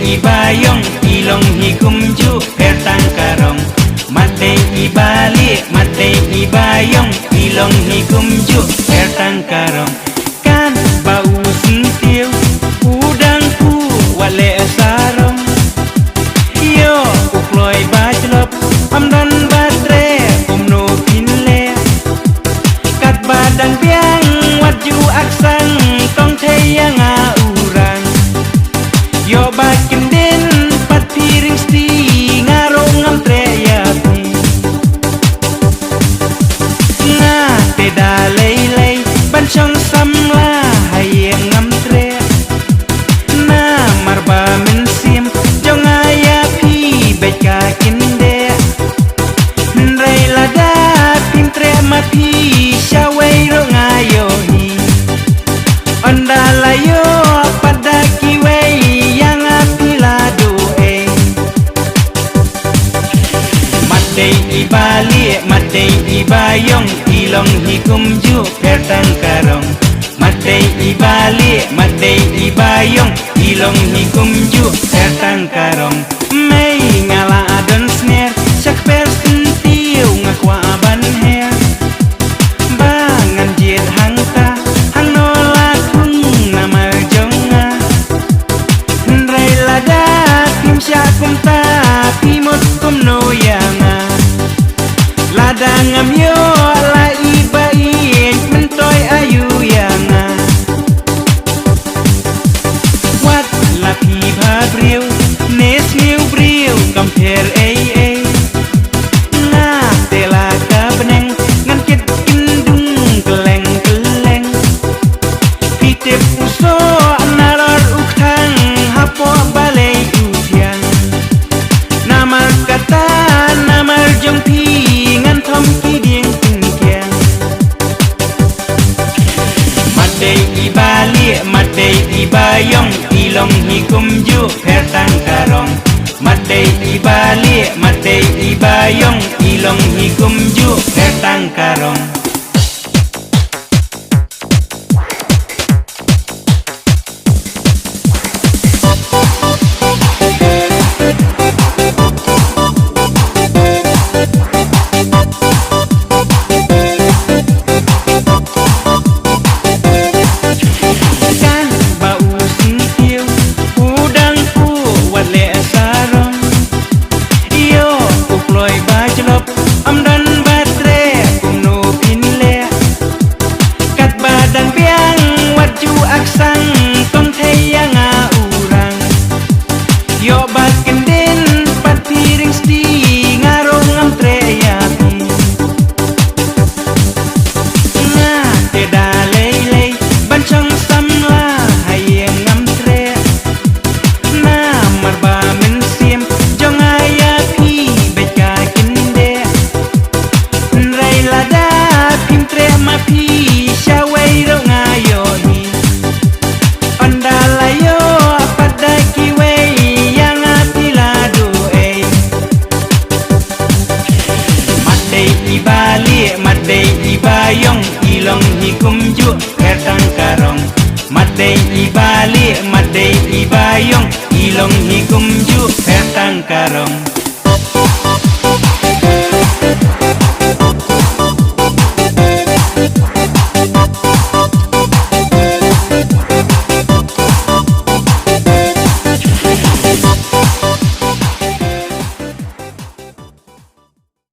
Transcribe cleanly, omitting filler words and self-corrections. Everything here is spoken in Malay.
ibayong ilong hikumju pertang karong Matay ibalik, matay ibayong ilong hikumju pertang karong Kan bau sintiw udang ku wale sarong Yo ukloy bajlop amdan batre umno pinle Kat badan biang waju aksang tong thayang urang Yo bakin den pat piring sti ngarong ngam treyati Nga teda lay ban chong samla hayeng ngam tre Na marba min sim jong aya pi beka kinde Nrai lada pim tre ma pi shawai ro ngayo hi Ondalayo pada kiwei Matay ibayong ilong hikumju pertang karong Matay ibayong ilong hikumju pertang karong May ngala adon snare sak persentiu ngakwa ban her Bangan jit hangta hang nolak kung namar jonga Nrai lada tim syakum ta pimot kum noyanga Ladangam yo la ibain mentoy ayu yanga Wat la pi babriu nes niu briu compare ai Na tela ka beneng ngan kit kindung keleng keleng Pitip uso nalor ukhang hapo balai udiang Namar kata namar jongpi Thom ki dieng tin kiang Matay ibayong ilong hikumju pertang karong Matay ibayong ilong hikumju pertang karong Amdan batre umno pinle Kat badan biang waju aksang tong thayang urang Yo bakin den pat piring sti ngarong ngam treyati Nga teda lay ban chong samla hayeng ngam tre Na marba min sim jong aya pi beka kinde Lada pim tre ma pi shawai ro ngayo hi Ondalayo pada kiwei yang atilado Matay ibayong ilong hikumju pertang karong Matay ibayong ilong hikumju pertang karong